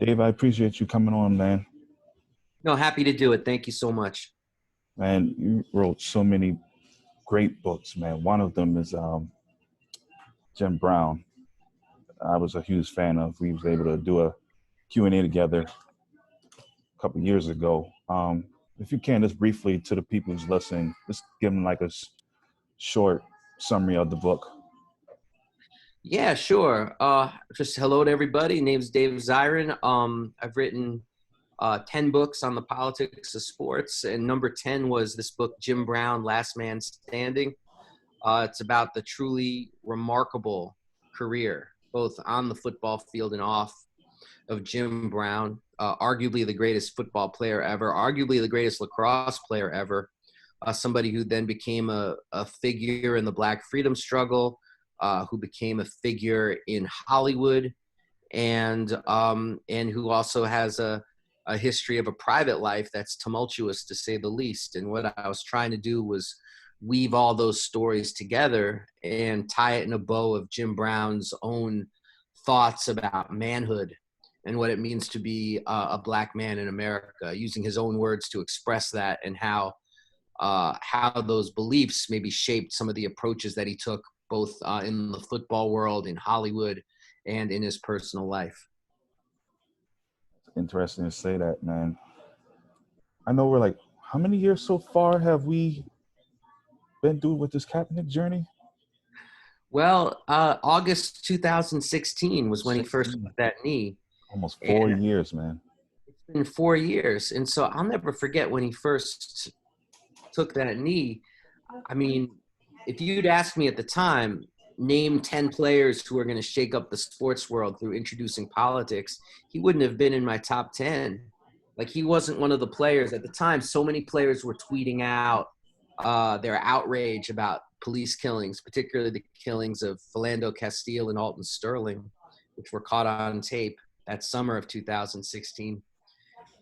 Dave, I appreciate you coming on, man. No, happy to do it. Thank you so much. Man, you wrote so many great books, man. One of them is Jim Brown. I was a huge fan of. We was able to do a Q&A together a couple years ago. If you can, just briefly to the people who's listening, just give them like a short summary of the book. Yeah, sure. Just hello to everybody. Name's Dave Zirin. I've written 10 books on the politics of sports, and number 10 was this book, Jim Brown, Last Man Standing. It's about the truly remarkable career, both on the football field and off, of Jim Brown, arguably the greatest football player ever, arguably the greatest lacrosse player ever, somebody who then became a figure in the Black freedom struggle, who became a figure in Hollywood, and who also has a history of a private life that's tumultuous, to say the least. And what I was trying to do was weave all those stories together and tie it in a bow of Jim Brown's own thoughts about manhood and what it means to be a Black man in America, using his own words to express that, and how those beliefs maybe shaped some of the approaches that he took, both in the football world, in Hollywood, and in his personal life. Interesting to say that, man. I know we're like, how many years so far have we been doing with this Kaepernick journey? Well, August 2016 was when he first took that knee. Almost And 4 years, man. it's been 4 years. And so I'll never forget when he first took that knee. I mean, if you'd asked me at the time, name 10 players who are going to shake up the sports world through introducing politics, he wouldn't have been in my top 10. Like, he wasn't one of the players at the time. So many players were tweeting out their outrage about police killings, particularly the killings of Philando Castile and Alton Sterling, which were caught on tape that summer of 2016.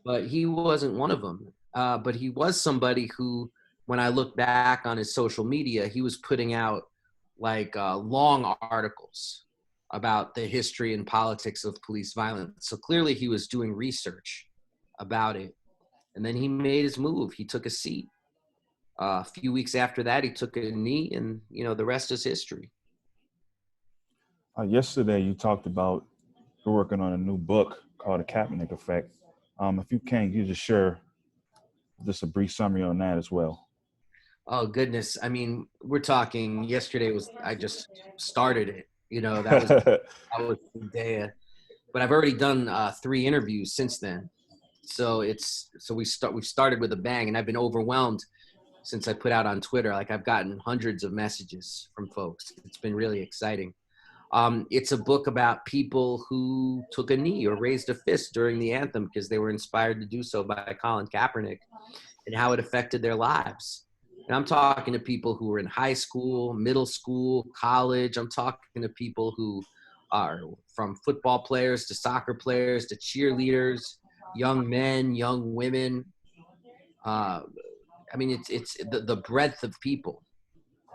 But he wasn't one of them. But he was somebody who, when I look back on his social media, he was putting out like long articles about the history and politics of police violence. So clearly he was doing research about it. And then he made his move. He took a seat. A few weeks after that, he took a knee, and, the rest is history. Yesterday, you talked about you're working on a new book called The Kaepernick Effect. If you can, you just share just a brief summary on that as well. Oh, goodness. I mean, we're talking yesterday I just started it. That was the day. But I've already done 3 interviews since then. So we've started with a bang, and I've been overwhelmed since I put out on Twitter. Like, I've gotten hundreds of messages from folks. It's been really exciting. It's a book about people who took a knee or raised a fist during the anthem because they were inspired to do so by Colin Kaepernick, and how it affected their lives. And I'm talking to people who were in high school, middle school, college. I'm talking to people who are from football players to soccer players to cheerleaders, young men, young women. I mean, it's the breadth of people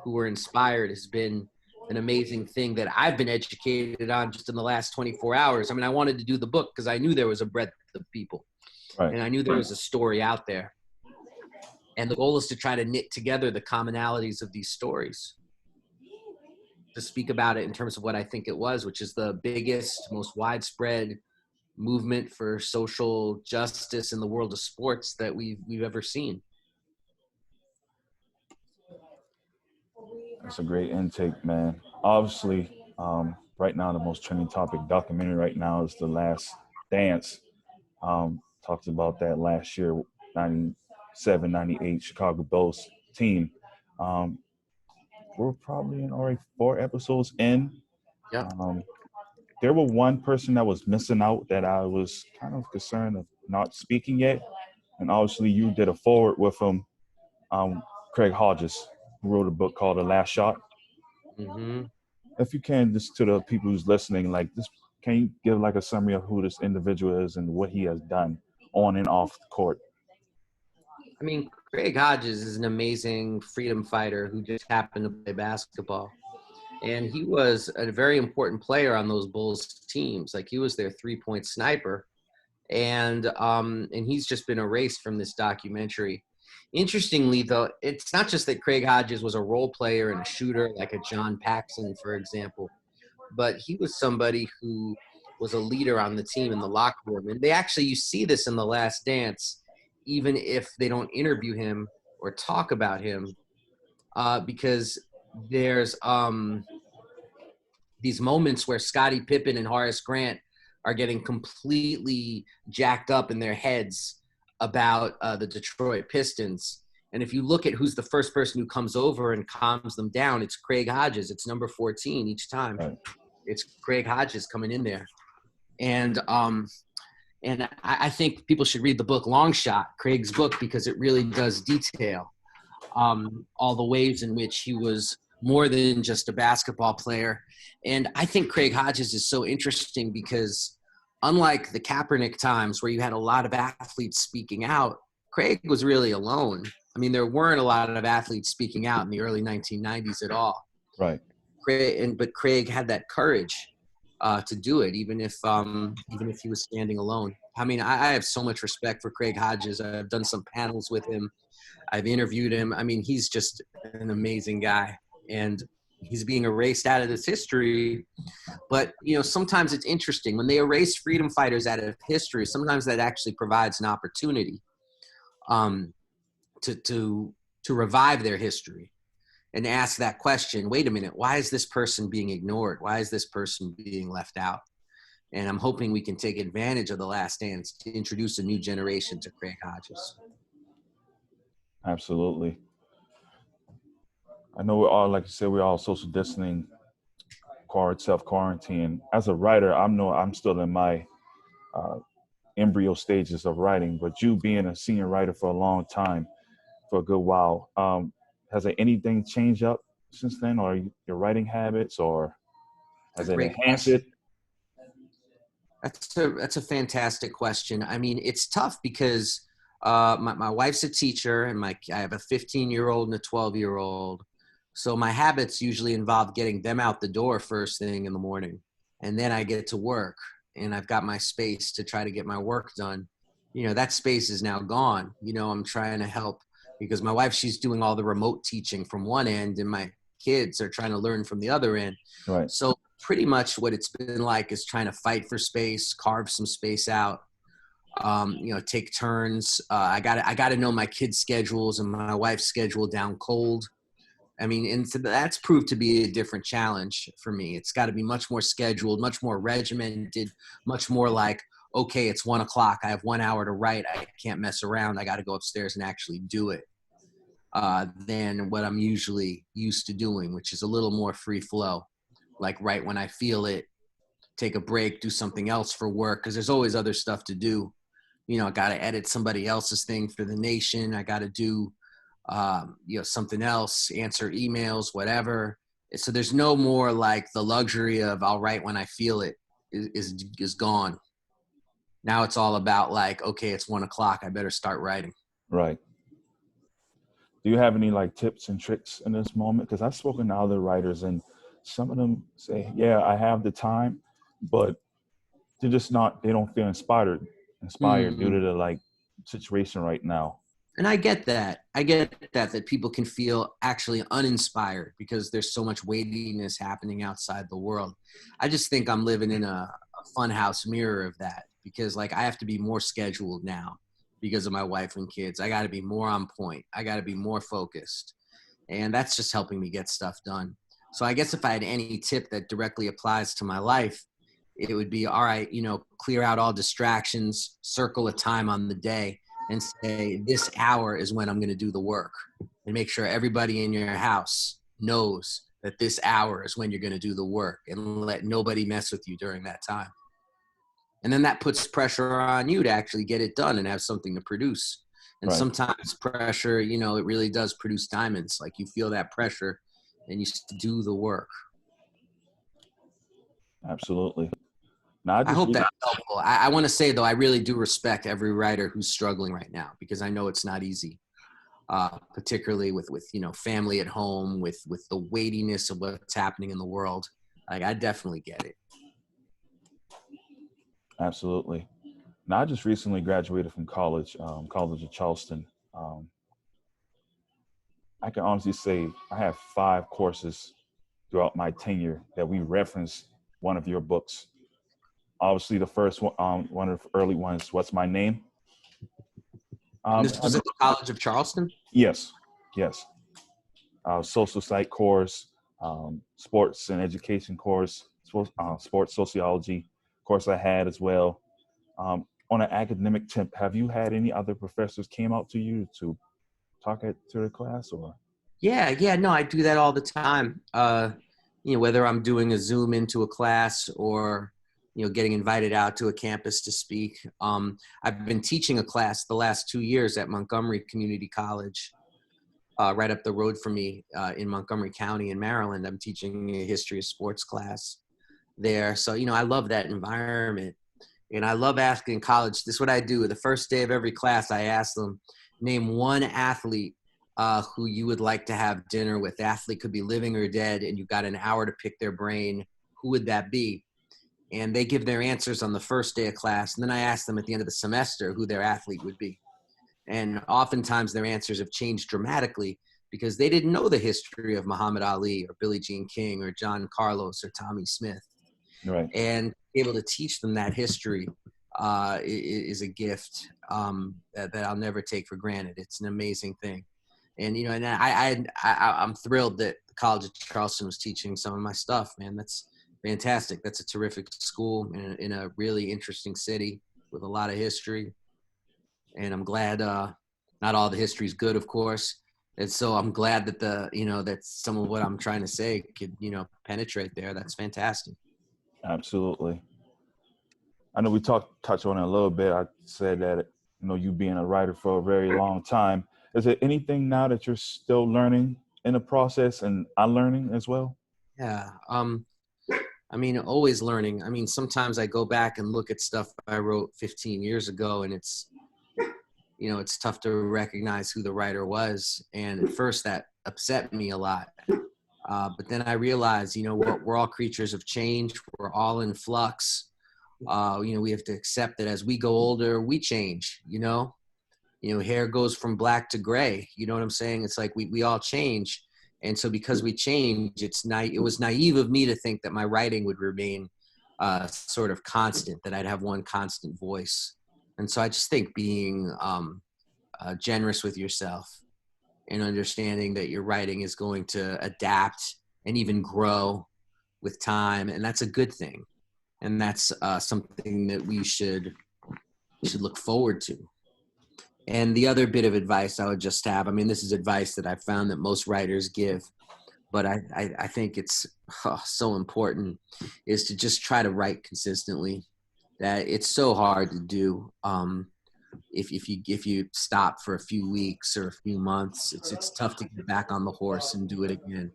who were inspired has been an amazing thing that I've been educated on just in the last 24 hours. I mean, I wanted to do the book because I knew there was a breadth of people, Right. And I knew there was a story out there. And the goal is to try to knit together the commonalities of these stories, to speak about it in terms of what I think it was, which is the biggest, most widespread movement for social justice in the world of sports that we've ever seen. That's a great intake, man. Obviously, right now, the most trending topic documentary right now is The Last Dance. Talked about that last year, 97, 98 Chicago Bulls team. We're probably in already 4 episodes in. Yeah. There were one person that was missing out that I was kind of concerned of not speaking yet. And obviously you did a forward with him, Craig Hodges, who wrote a book called The Last Shot. Mm-hmm. If you can, just to the people who's listening, like this, can you give like a summary of who this individual is and what he has done on and off the court? I mean, Craig Hodges is an amazing freedom fighter who just happened to play basketball. And he was a very important player on those Bulls teams. Like, he was their 3-point sniper. And he's just been erased from this documentary. Interestingly, though, it's not just that Craig Hodges was a role player and a shooter like a John Paxson, for example, but he was somebody who was a leader on the team in the locker room. And you see this in The Last Dance, even if they don't interview him or talk about him, because there's these moments where Scottie Pippen and Horace Grant are getting completely jacked up in their heads about the Detroit Pistons. And if you look at who's the first person who comes over and calms them down, it's Craig Hodges. It's number 14 each time. Right. It's Craig Hodges coming in there. And I think people should read the book Long Shot, Craig's book, because it really does detail all the ways in which he was more than just a basketball player. And I think Craig Hodges is so interesting because unlike the Kaepernick times where you had a lot of athletes speaking out, Craig was really alone. I mean, there weren't a lot of athletes speaking out in the early 1990s at all. Right. But Craig had that courage to do it, even if he was standing alone. I mean, I have so much respect for Craig Hodges. I've done some panels with him. I've interviewed him. I mean, he's just an amazing guy. And he's being erased out of this history. But, sometimes it's interesting. When they erase freedom fighters out of history, sometimes that actually provides an opportunity to revive their history and ask that question, wait a minute, why is this person being ignored? Why is this person being left out? And I'm hoping we can take advantage of The Last Dance to introduce a new generation to Craig Hodges. Absolutely. I know we're all, like you said, we're all social distancing, self-quarantine. As a writer, I'm still in my embryo stages of writing, but you being a senior writer for a long time, for a good while, has there anything changed up since then, or your writing habits, or has it enhanced it? That's a fantastic question. I mean, it's tough because my wife's a teacher, and I have a 15-year-old and a 12-year-old. So my habits usually involve getting them out the door first thing in the morning, and then I get to work, and I've got my space to try to get my work done. That space is now gone. I'm trying to help because my wife, she's doing all the remote teaching from one end, and my kids are trying to learn from the other end. Right. So pretty much what it's been like is trying to fight for space, carve some space out, take turns. I got to know my kids' schedules and my wife's schedule down cold. I mean, and so that's proved to be a different challenge for me. It's got to be much more scheduled, much more regimented, much more like, okay, it's 1 o'clock. I have 1 hour to write. I can't mess around. I got to go upstairs and actually do it than what I'm usually used to doing, which is a little more free flow. Like right when I feel it, take a break, do something else for work, because there's always other stuff to do. I got to edit somebody else's thing for the nation. I got to do something else, answer emails, whatever. So there's no more like the luxury of I'll write when I feel it is gone. Now it's all about like, okay, it's 1 o'clock. I better start writing. Right. Do you have any like tips and tricks in this moment? Because I've spoken to other writers and some of them say, yeah, I have the time, but they're just they don't feel inspired due to the like situation right now. And I get that. That people can feel actually uninspired because there's so much weightiness happening outside the world. I just think I'm living in a funhouse mirror of that because like I have to be more scheduled now because of my wife and kids. I got to be more on point. I got to be more focused. And that's just helping me get stuff done. So I guess if I had any tip that directly applies to my life, it would be, all right, clear out all distractions, circle a time on the day and say, this hour is when I'm going to do the work, and make sure everybody in your house knows that this hour is when you're going to do the work, and let nobody mess with you during that time. And then that puts pressure on you to actually get it done and have something to produce. And right. Sometimes pressure, it really does produce diamonds. Like you feel that pressure and you do the work. Absolutely. Now, I hope that's helpful. I want to say, though, I really do respect every writer who's struggling right now because I know it's not easy. particularly with family at home, with the weightiness of what's happening in the world. Like, I definitely get it. Absolutely. Now, I just recently graduated from college, College of Charleston. I can honestly say I have 5 courses throughout my tenure that we reference one of your books. Obviously, the first one, one of the early ones, "What's My Name?" And this was at the College of Charleston? Yes, yes. Social psych course, sports and education course, sports sociology course I had as well. On an academic tip, have you had any other professors came out to you to talk to the class or? Yeah, no, I do that all the time. Whether I'm doing a Zoom into a class or getting invited out to a campus to speak. I've been teaching a class the last 2 years at Montgomery Community College, right up the road from me, in Montgomery County in Maryland. I'm teaching a history of sports class there. So, I love that environment. And I love asking college. This is what I do. The first day of every class, I ask them, name one athlete who you would like to have dinner with. The athlete could be living or dead, and you've got an hour to pick their brain. Who would that be? And they give their answers on the first day of class. And then I ask them at the end of the semester who their athlete would be. And oftentimes their answers have changed dramatically because they didn't know the history of Muhammad Ali or Billie Jean King or John Carlos or Tommy Smith. Right. And able to teach them that history is a gift that I'll never take for granted. It's an amazing thing. And, and I'm thrilled that the College of Charleston was teaching some of my stuff, man. That's fantastic. That's a terrific school in a really interesting city with a lot of history. And I'm glad not all the history is good, of course. And so I'm glad that that some of what I'm trying to say could, penetrate there. That's fantastic. Absolutely. I know we touched on it a little bit. I said that, you being a writer for a very long time. Is there anything now that you're still learning in the process and unlearning as well? Yeah. Always learning. Sometimes I go back and look at stuff I wrote 15 years ago, and it's tough to recognize who the writer was. And at first that upset me a lot. But then I realized, we're all creatures of change. We're all in flux. We have to accept that as we go older, we change, hair goes from black to gray. You know what I'm saying? It's like we all change. And so because we change, it was naive of me to think that my writing would remain sort of constant, that I'd have one constant voice. And so I just think being generous with yourself and understanding that your writing is going to adapt and even grow with time. And that's a good thing. And that's something that we should look forward to. And the other bit of advice I would just have, this is advice that I've found that most writers give, but I think it's so important, is to just try to write consistently. That it's so hard to do. If you stop for a few weeks or a few months, it's tough to get back on the horse and do it again.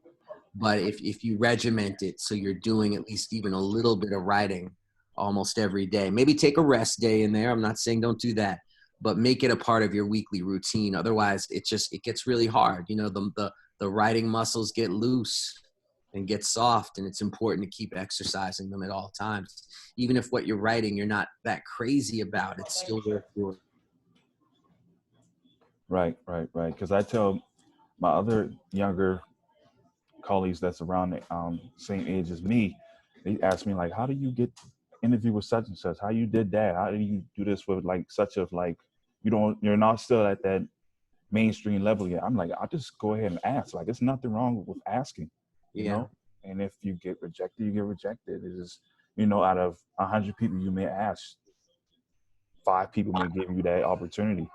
But if you regiment it, so you're doing at least even a little bit of writing almost every day, maybe take a rest day in there. I'm not saying don't do that, but make it a part of your weekly routine. Otherwise it gets really hard. The writing muscles get loose and get soft, and it's important to keep exercising them at all times. Even if what you're writing, you're not that crazy about, it's still worth doing. Right. Because I tell my other younger colleagues that's around the same age as me, they ask me like, how do you get interview with such and such? How you did that? How do you do this with you're not still at that mainstream level yet? I'm like, I'll just go ahead and ask. Like, there's nothing wrong with asking, And if you get rejected, you get rejected. It is, out of 100 people you may ask, 5 people may give you that opportunity.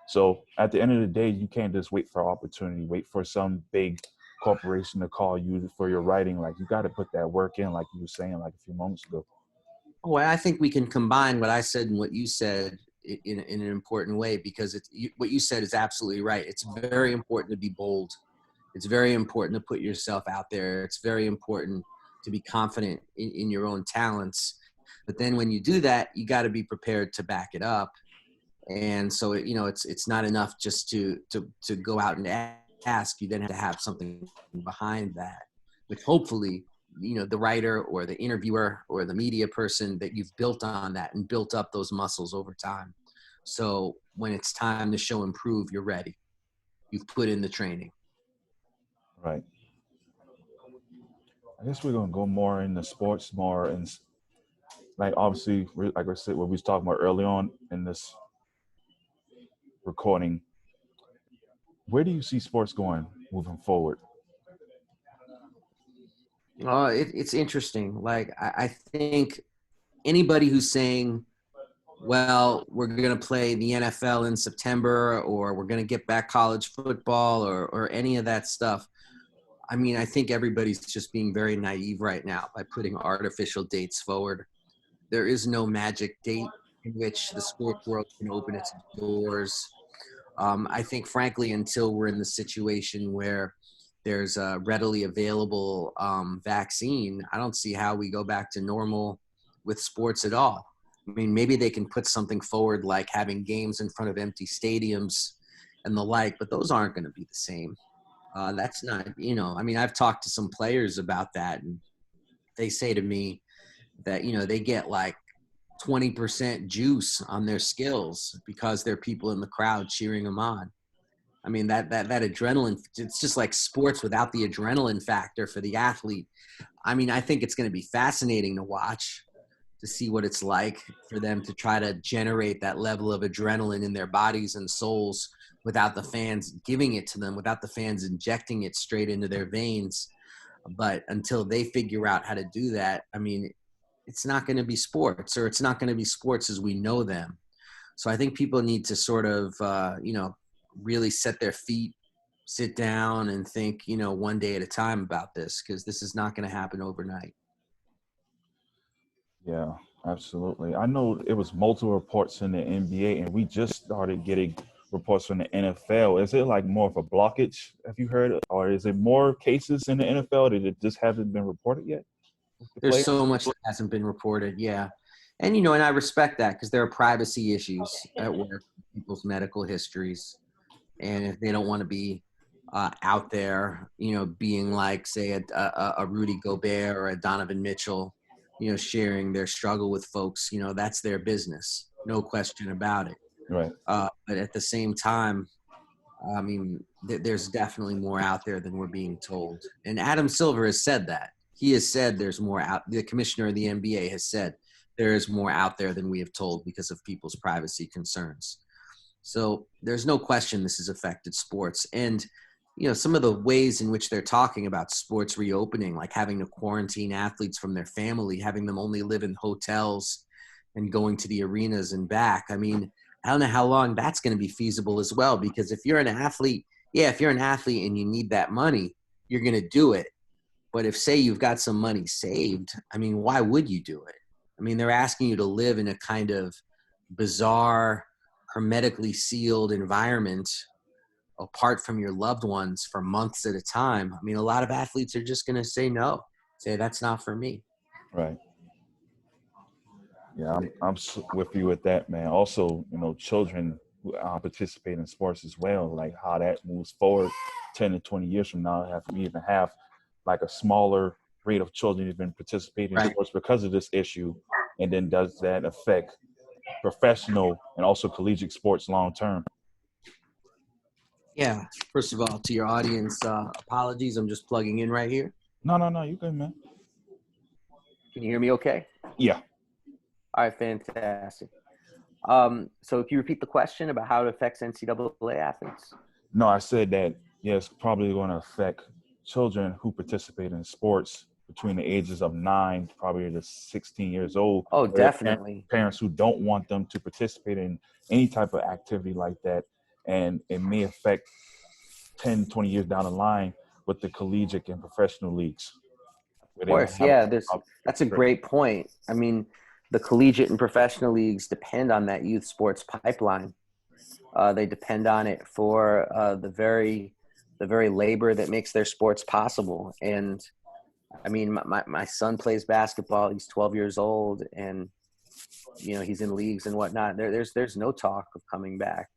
So at the end of the day, you can't just wait for opportunity, wait for some big corporation to call you for your writing. Like, you got to put that work in, like you were saying like a few moments ago. Well, I think we can combine what I said and what you said in an important way, because what you said is absolutely right. It's very important to be bold. It's very important to put yourself out there. It's very important to be confident in your own talents. But then when you do that, you got to be prepared to back it up And so, it's not enough just to go out and ask. You then have to have something behind that, which hopefully, the writer or the interviewer or the media person, that you've built on that and built up those muscles over time. So when it's time to show and prove, you're ready. You've put in the training. Right. I guess we're gonna go more into sports, more and like obviously, like I said, what we was talking about early on in this recording. Where do you see sports going moving forward? It's interesting. Like, I think anybody who's saying, well, we're going to play the NFL in September, or we're going to get back college football, or any of that stuff. I mean, I think everybody's just being very naive right now by putting artificial dates forward. There is no magic date in which the sports world can open its doors. I think, frankly, until we're in the situation where there's a readily available vaccine, I don't see how we go back to normal with sports at all. I mean, maybe they can put something forward like having games in front of empty stadiums and the like, but those aren't going to be the same. That's not, I mean, I've talked to some players about that, and they say to me that, they get like 20% juice on their skills because there are people in the crowd cheering them on. I mean, that adrenaline, it's just like sports without the adrenaline factor for the athlete. I mean, I think it's going to be fascinating to watch, to see what it's like for them to try to generate that level of adrenaline in their bodies and souls without the fans giving it to them, without the fans injecting it straight into their veins. But until they figure out how to do that, I mean, it's not going to be sports, or it's not going to be sports as we know them. So I think people need to sort of, really set their feet, sit down and think, one day at a time about this, because this is not going to happen overnight. Yeah, absolutely. I know it was multiple reports in the NBA, and we just started getting reports from the NFL. Is it like more of a blockage? Have you heard, or is it more cases in the NFL that it just haven't been reported yet? The There's players? so much that hasn't been reported. Yeah. And, and I respect that, because there are privacy issues at work, people's medical histories. And if they don't want to be out there, being like, say, a Rudy Gobert or a Donovan Mitchell, sharing their struggle with folks, that's their business. No question about it. Right. But at the same time, I mean, there's definitely more out there than we're being told. And Adam Silver has said that. He has said there's more out. The commissioner of the NBA has said there is more out there than we have told because of people's privacy concerns. So there's no question this has affected sports. And, some of the ways in which they're talking about sports reopening, like having to quarantine athletes from their family, having them only live in hotels and going to the arenas and back. I mean, I don't know how long that's going to be feasible as well, because if you're an athlete, if you're an athlete and you need that money, you're going to do it. But if, say, you've got some money saved, I mean, why would you do it? I mean, they're asking you to live in a kind of bizarre, hermetically sealed environment apart from your loved ones for months at a time. I mean, a lot of athletes are just going to say no, say that's not for me. Right. Yeah, with you with that, man. Also, children who participate in sports as well, like how that moves forward 10 to 20 years from now, have we even have like a smaller rate of children even participating in Right. sports because of this issue? And then does that affect professional and also collegiate sports long term? Yeah. First of all, to your audience, apologies. I'm just plugging in right here. No, you good, man. Can you hear me okay? Yeah. All right, fantastic. So if you repeat the question about how it affects NCAA athletes. No, I said that, it's probably going to affect children who participate in sports between the ages of 9, probably to 16 years old. Oh, definitely. Parents who don't want them to participate in any type of activity like that. And it may affect 10, 20 years down the line with the collegiate and professional leagues. Of course, yeah. That's a great point. I mean, the collegiate and professional leagues depend on that youth sports pipeline. They depend on it for the very labor that makes their sports possible. And I mean, my son plays basketball. He's 12 years old, and he's in leagues and whatnot. There's no talk of coming back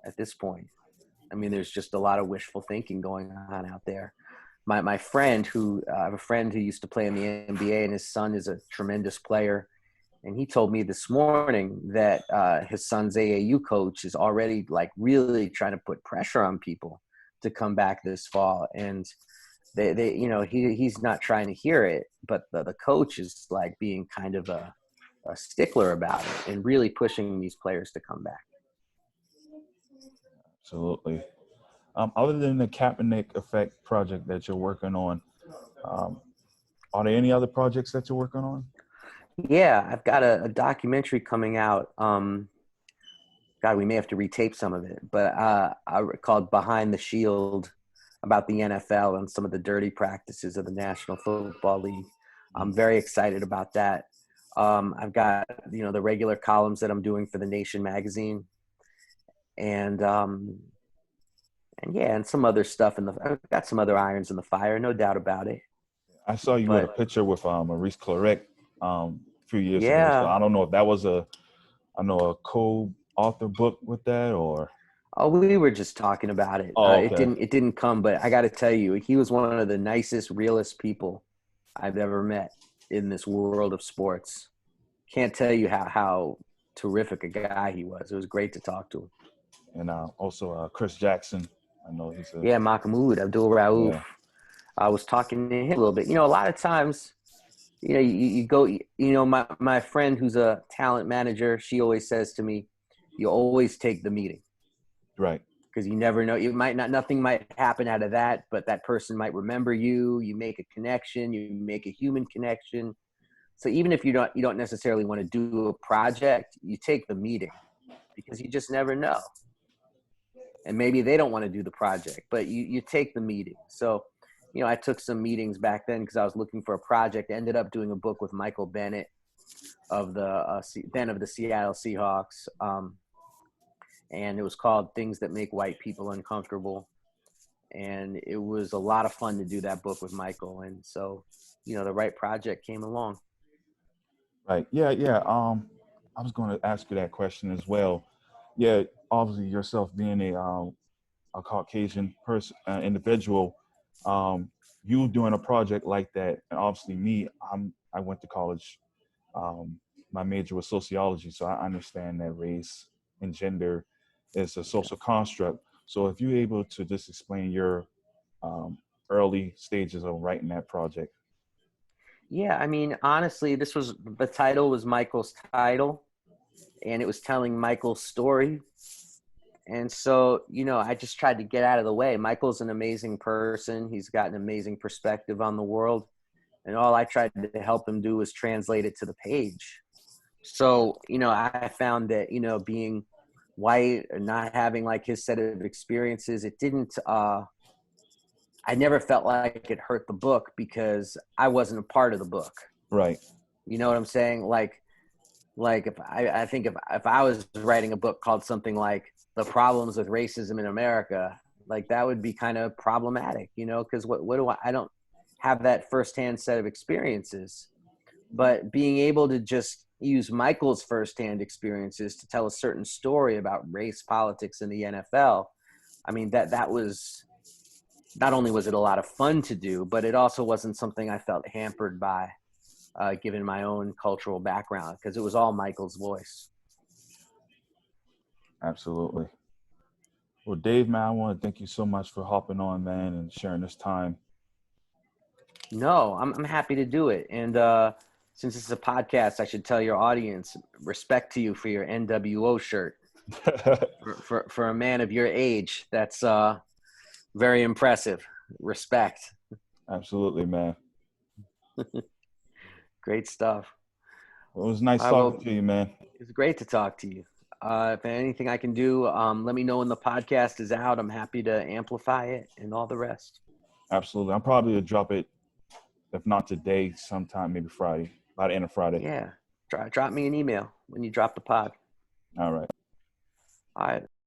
at this point. I mean, there's just a lot of wishful thinking going on out there. My friend I have a friend who used to play in the NBA, and his son is a tremendous player. And he told me this morning that his son's AAU coach is already like really trying to put pressure on people to come back this fall. And he's not trying to hear it, but the coach is like being kind of a stickler about it and really pushing these players to come back. Absolutely. Other than the Kaepernick Effect project that you're working on, are there any other projects that you're working on? Yeah, I've got a documentary coming out. God, we may have to retape some of it, but called Behind the Shield, about the NFL and some of the dirty practices of the National Football League. I'm very excited about that. I've got, the regular columns that I'm doing for The Nation magazine, and some other stuff I've got some other irons in the fire, no doubt about it. I saw you with a picture with Maurice Clarett a few years ago. So Yeah. I don't know if that was a co-author book with that, or. Oh, we were just talking about it. Oh, It okay. didn't come, but I got to tell you, he was one of the nicest, realest people I've ever met in this world of sports. Can't tell you how terrific a guy he was. It was great to talk to him. And also Chris Jackson. I know he's a. Yeah, Mahmoud Abdul Rauf. Yeah. I was talking to him a little bit. A lot of times, you go, my friend who's a talent manager, she always says to me, you always take the meeting. Right. Because you never know, nothing might happen out of that, but that person might remember you. You make a connection, you make a human connection. So even if you don't necessarily want to do a project, you take the meeting because you just never know. And maybe they don't want to do the project, but you take the meeting. So, I took some meetings back then because I was looking for a project. I ended up doing a book with Michael Bennett of the then of the Seattle Seahawks. And it was called Things That Make White People Uncomfortable. And it was a lot of fun to do that book with Michael. And so, the right project came along. Right. Yeah. I was going to ask you that question as well. Yeah. Obviously, yourself being a Caucasian person, individual, you doing a project like that, and obviously me, I went to college. My major was sociology, so I understand that race and gender is a social construct. So if you're able to just explain your early stages of writing that project. Yeah, I mean, honestly, the title was Michael's title, and it was telling Michael's story. And so, I just tried to get out of the way. Michael's an amazing person. He's got an amazing perspective on the world. And all I tried to help him do was translate it to the page. So, I found that, being white or not having like his set of experiences, it didn't, I never felt like it hurt the book because I wasn't a part of the book. Right. You know what I'm saying? Like if I think if I was writing a book called something like The Problems with Racism in America, like that would be kind of problematic, because what do I don't have that firsthand set of experiences. But being able to just use Michael's firsthand experiences to tell a certain story about race politics in the NFL, I mean, that was, not only was it a lot of fun to do, but it also wasn't something I felt hampered by, given my own cultural background, because it was all Michael's voice. Absolutely. Well, Dave, man, I want to thank you so much for hopping on, man, and sharing this time. No, I'm happy to do it. And since it's a podcast, I should tell your audience, respect to you for your NWO shirt. for a man of your age, that's very impressive. Respect. Absolutely, man. Great stuff. Well, it was nice talking to you, man. It's great to talk to you. If anything I can do, let me know when the podcast is out. I'm happy to amplify it and all the rest. Absolutely. I'm probably going to drop it, if not today, sometime, maybe Friday, by the end of Friday. Yeah. Drop me an email when you drop the pod. All right. All right.